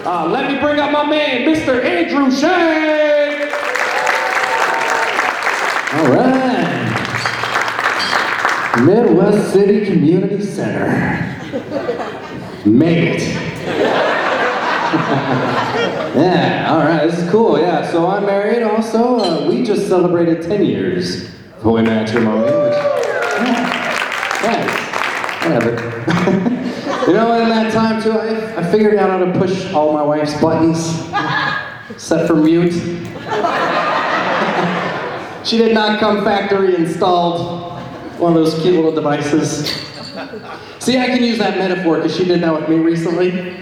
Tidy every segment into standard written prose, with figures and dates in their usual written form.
Let me bring up my man, Mr. Andrew Shank! All right. Midwest City Community Center. Made it. Yeah, all right, this is cool, yeah. So I'm married also. We just celebrated 10 years of holy matrimony, which, yeah, whatever. You know, in that time too, I figured out how to push all my wife's buttons, set for mute. She did not come factory installed, one of those cute little devices. See, I can use that metaphor because she did that with me recently.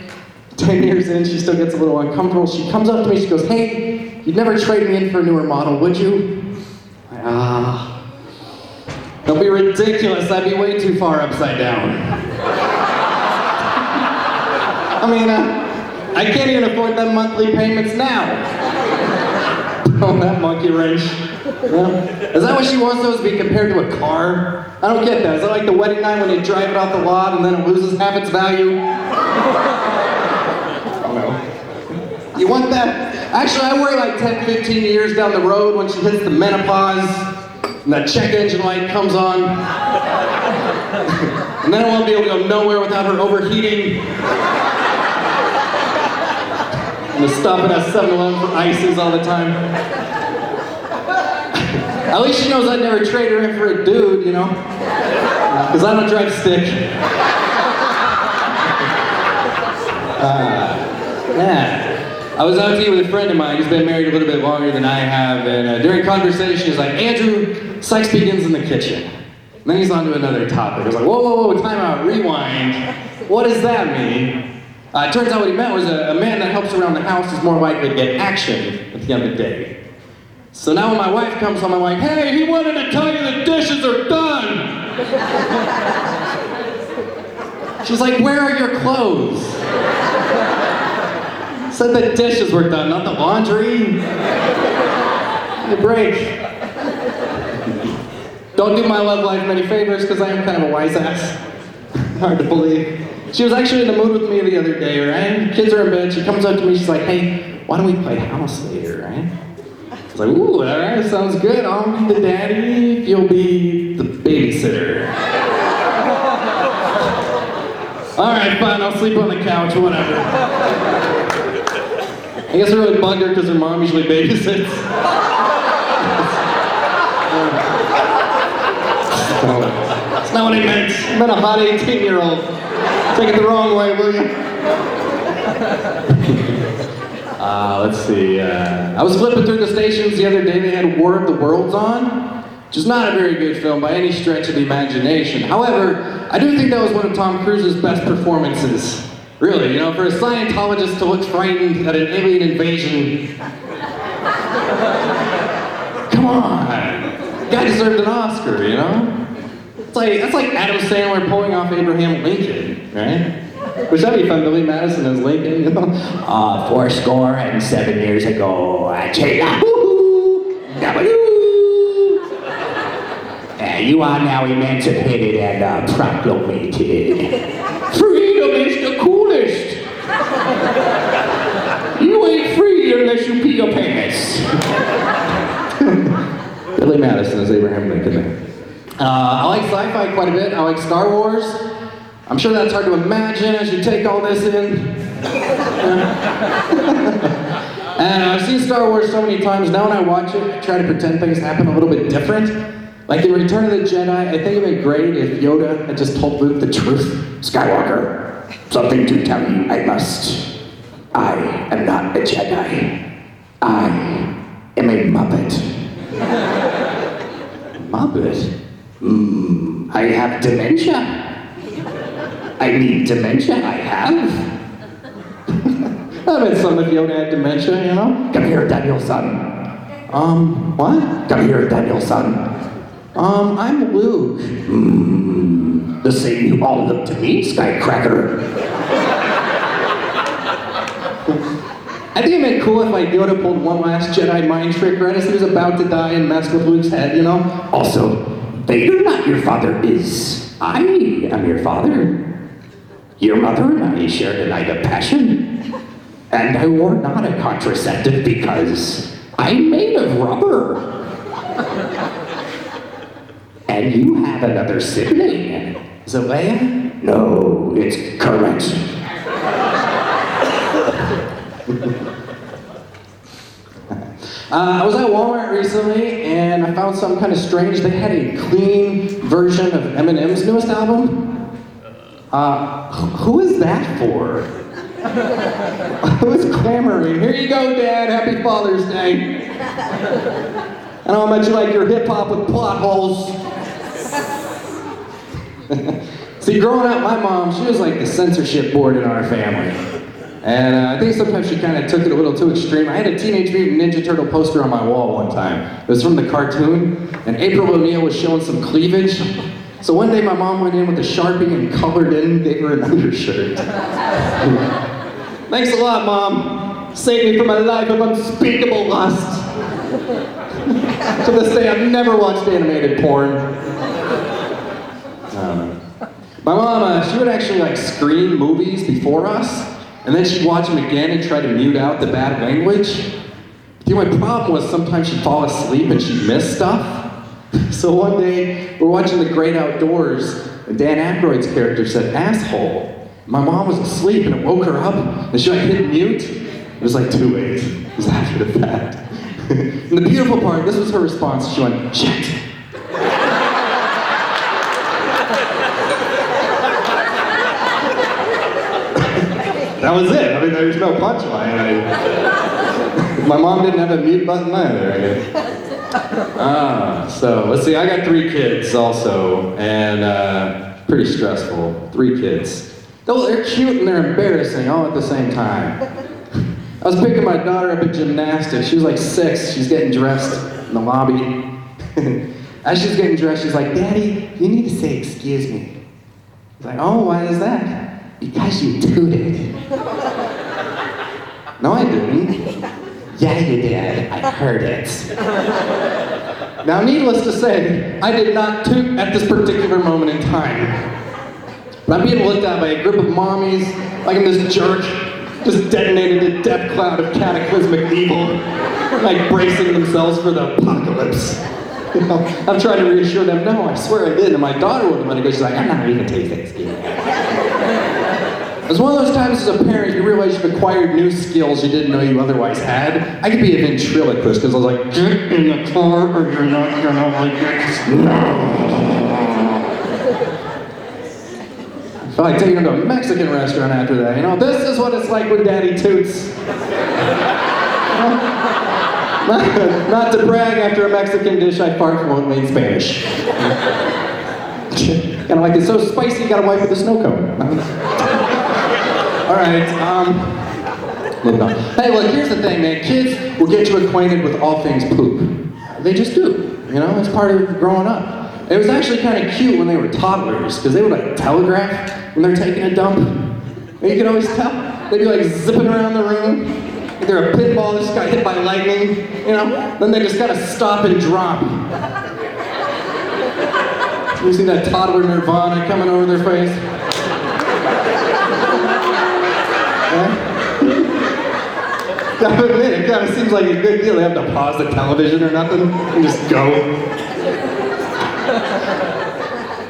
10 years in, she still gets a little uncomfortable. She comes up to me, she goes, "Hey, you'd never trade me in for a newer model, would you?" Don't be ridiculous, I'd be way too far upside down. I mean, I can't even afford them monthly payments now. Oh, that monkey wrench. Yeah. Is that what she wants those to be compared to a car? I don't get that. Is that like the wedding night when you drive it off the lot and then it loses half its value? You want that? Actually, I worry like 10, 15 years down the road when she hits the menopause and that check engine light comes on. And then I won't be able to go nowhere without her overheating. I'm gonna stop at a 7-Eleven for ices all the time. At least she knows I'd never trade her in for a dude, you know? Because I don't drive stick. Yeah. I was out to eat with a friend of mine who's been married a little bit longer than I have, and during conversation he's like, "Andrew, sex begins in the kitchen." And then he's on to another topic. I was like, whoa, time out, rewind. What does that mean? It turns out what he meant was a man that helps around the house is more likely to get action at the end of the day. So now when my wife comes home, I'm like, "Hey, he wanted to tell you the dishes are done." She's like, "Where are your clothes?" Said the dishes were done, not the laundry. Give me a break. Don't do my love life many favors because I am kind of a wise ass. Hard to believe. She was actually in the mood with me the other day, right? Kids are in bed, she comes up to me, she's like, "Hey, why don't we play house later, right?" I was like, "Ooh, all right, sounds good. I'll be the daddy, you'll be the babysitter." All right, fine, I'll sleep on the couch, whatever. I guess it really bugged her because her mom usually babysits. That's not what I meant. I meant a hot 18-year-old. Take it the wrong way, will you? Let's see. I was flipping through the stations the other day. They had War of the Worlds on, which is not a very good film by any stretch of the imagination. However, I do think that was one of Tom Cruise's best performances. Really, you know, for a Scientologist to look frightened at an alien invasion. Come on. Guy deserved an Oscar, you know? That's like Adam Sandler pulling off Abraham Lincoln, right? Which that'd be fun, Billy Madison as Lincoln, you know? 407 years ago, you are now emancipated and proclamated. Freedom is the coolest. You ain't free unless you pee your pants. Billy Madison as Abraham Lincoln there. I like sci-fi quite a bit. I like Star Wars. I'm sure that's hard to imagine as you take all this in. And I've seen Star Wars so many times, now when I watch it, I try to pretend things happen a little bit different. Like in Return of the Jedi, I think it'd been great if Yoda had just told Luke the truth. Skywalker, something to tell you I must. I am not a Jedi. I am a Muppet. Muppet? I have dementia. I need dementia, I have. I bet some of Yoda had dementia, you know? Come here, Daniel-san. What? Come here, Daniel-san. I'm Luke. The same you all look to me, Skycracker. I think it'd been cool if like Yoda pulled one last Jedi mind trick right as he was about to die and messed with Luke's head, you know? Also, Vader, not your father, is I am your father. Your mother and I shared a night of passion. And I wore not a contraceptive because I'm made of rubber. And you have another sibling. Is it Leia? No, it's Kermit. I was at Walmart recently and I found something kind of strange. They had a clean version of Eminem's newest album. Who is that for? Who is clamoring? Here you go, Dad. Happy Father's Day. I know how much you like your hip hop with plot holes. See, growing up, my mom, she was like the censorship board in our family. And I think sometimes she kind of took it a little too extreme. I had a Teenage Mutant Ninja Turtle poster on my wall one time. It was from the cartoon, and April O'Neil was showing some cleavage. So one day my mom went in with a Sharpie and colored in, gave her an undershirt. Thanks a lot, Mom. Saved me from a life of unspeakable lust. To this day, I've never watched animated porn. My mom, she would actually like screen movies before us, and then she'd watch them again and try to mute out the bad language. You know, my problem was sometimes she'd fall asleep and she'd miss stuff. So one day, we're watching The Great Outdoors, and Dan Aykroyd's character said, asshole. My mom was asleep and it woke her up, and she like hit mute. It was like too late. It was after the fact. And the beautiful part, this was her response, she went, shit. That was it. I mean, there's no punchline. My mom didn't have a mute button either, I guess. So let's see. I got 3 kids also, and pretty stressful. 3 kids. They're cute and they're embarrassing all at the same time. I was picking my daughter up at gymnastics. She was like 6. She's getting dressed in the lobby. As she's getting dressed, she's like, Daddy, you need to say excuse me. I was like, oh, why is that? Because you tooted. No, I didn't. Yeah, you did. I heard it. Now, needless to say, I did not toot at this particular moment in time. But I'm being looked at by a group of mommies, like I'm this jerk, just detonated a death cloud of cataclysmic evil, like bracing themselves for the apocalypse. You know, I'm trying to reassure them, no, I swear I did. And my daughter wouldn't let it go. She's like, I'm not even taking Thanksgiving. It's one of those times as a parent you realize you've acquired new skills you didn't know you otherwise had. I could be a ventriloquist because I was like, get in the car or you're not gonna like it. I felt like taking them to a Mexican restaurant after that. You know, this is what it's like when Daddy toots. Not to brag, after a Mexican dish I fart fluently in Spanish. Kind of like it's so spicy you gotta wipe with a snow cone. Alright, moving on. Hey, look, here's the thing, man. Kids will get you acquainted with all things poop. They just do. You know, it's part of growing up. It was actually kind of cute when they were toddlers, because they would like telegraph when they're taking a dump. And you could always tell. They'd be like zipping around the room. If they're a pinball that just got hit by lightning, you know, then they just gotta stop and drop. You see that toddler nirvana coming over their face? Gotta admit, it kind of seems like a good deal. They have to pause the television or nothing and just go.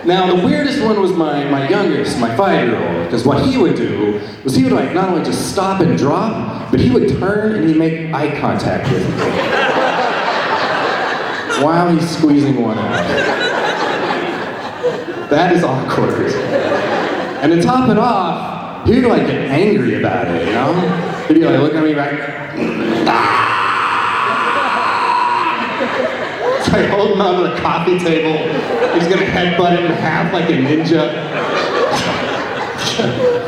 Now, the weirdest one was my youngest, my 5-year-old, because what he would do was he would like not only just stop and drop, but he would turn and he'd make eye contact with me while he's squeezing one out. That is awkward. And to top it off, he would like get angry about it, you know? He'd be like looking at me back. It's like holding onto the coffee table. He's gonna headbutt it in half like a ninja.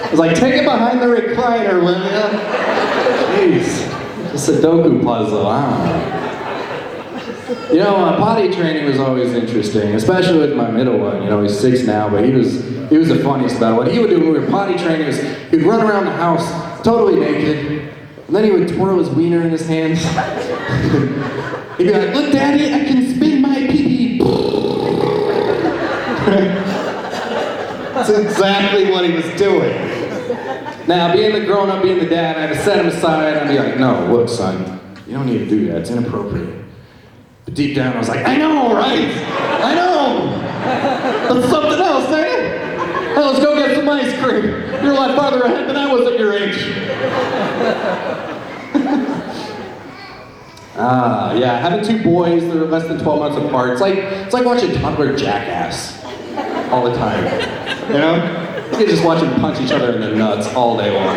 I was like, take it behind the recliner, will ya? Jeez, it's a Sudoku puzzle, huh? You know, potty training was always interesting, especially with my middle one. You know, he's 6 now, but he was the funniest about it. What he would do when we were potty training is he'd run around the house totally naked, and then he would twirl his wiener in his hands. He'd be like, look, Daddy, I can spin my pee-pee. That's exactly what he was doing. Now, being the grown-up, being the dad, I had to set him aside. I'd be like, no, look, son, you don't need to do that. It's inappropriate. But deep down, I was like, I know, right? I know. That's something else, ain't it? Hey, let's go get some ice cream. You're a lot farther ahead than I was at your age. Yeah, having two boys that are less than 12 months apart, it's like watching toddler jackass all the time. You know? You can just watch them punch each other in the nuts all day long.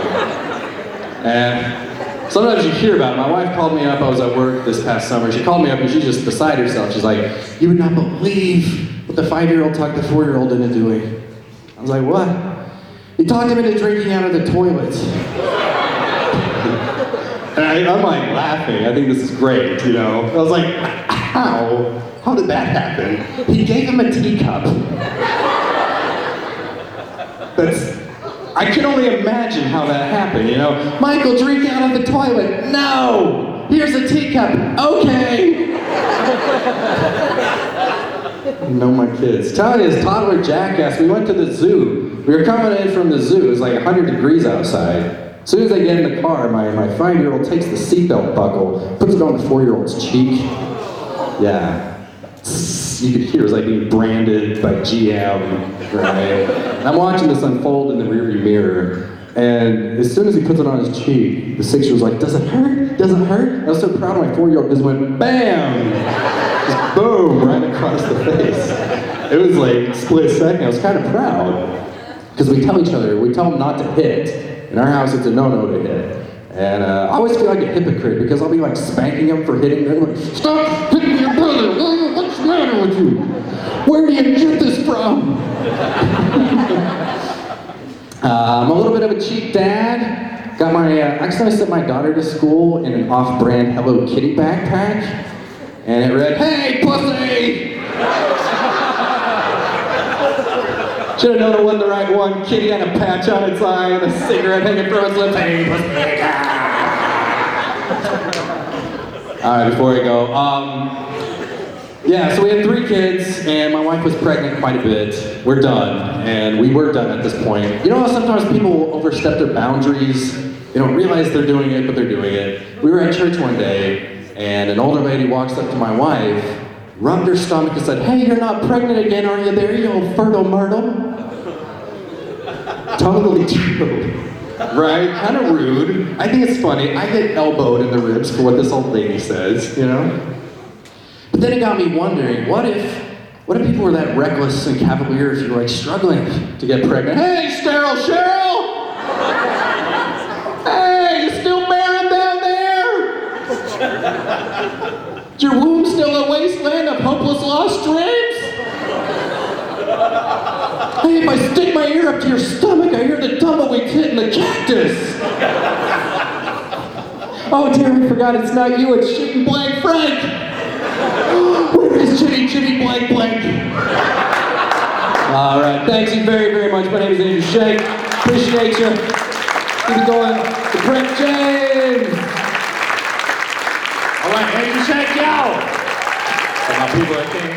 And sometimes you hear about it. My wife called me up, I was at work this past summer. She called me up and she's just beside herself. She's like, you would not believe what the 5-year-old talked the 4-year-old into doing. I was like, what? He talked him into drinking out of the toilet. And I'm like laughing. I think this is great, you know. I was like, how? How did that happen? He gave him a teacup. I can only imagine how that happened, you know. Michael, drink out of the toilet. No! Here's a teacup. Okay! No, my kids. Telling you, this toddler jackass, we went to the zoo. We were coming in from the zoo. It was like 100 degrees outside. As soon as I get in the car, my 5-year-old takes the seatbelt buckle, puts it on the 4-year-old's cheek. Yeah. You could hear it was like being branded by GM, right? And I'm watching this unfold in the rearview mirror, and as soon as he puts it on his cheek, the 6-year-old's like, does it hurt? Does it hurt? I was so proud of my 4-year-old because it went BAM! Just boom, right across the face. It was like a split second. I was kind of proud. Because we tell each other, we tell them not to hit. In our house, it's a no-no to hit. And I always feel like a hypocrite because I'll be like spanking him for hitting them. Like, stop hitting your brother! What's the matter with you? Where do you get this from? I'm a little bit of a cheap dad. Got my, actually I sent my daughter to school in an off-brand Hello Kitty backpack. And it read, hey, pussy! Should have known it wasn't the right one. Kitty had a patch on its eye and a cigarette hanging from its lips. Hey, pussy! Alright, before I go, yeah, so we had 3 kids, and my wife was pregnant quite a bit. We're done, and we were done at this point. You know how sometimes people overstep their boundaries? They don't realize they're doing it, but they're doing it. We were at church one day, and an older lady walks up to my wife, rubbed her stomach and said, hey, you're not pregnant again, are you there, you old fertile myrtle? Totally true. Right? Kind of rude. I think it's funny. I get elbowed in the ribs for what this old lady says, you know? But then it got me wondering, what if people were that reckless and cavalier if you were like struggling to get pregnant? Hey, sterile Cheryl! Hey, you still barren down there? Is your womb still a wasteland of hopeless lost dreams? Hey, if I stick my ear up to your stomach, I hear the tumbleweeds hitting the cactus. Oh dear, I forgot it's not you, it's Shitty Blank Frank. Where is Chitty Blank Blank? All right, thanks you very, very much. My name is Andrew Shank. Appreciate you. Keep it going to Brent James. All right, Andrew Shank, y'all. So my people are thinking.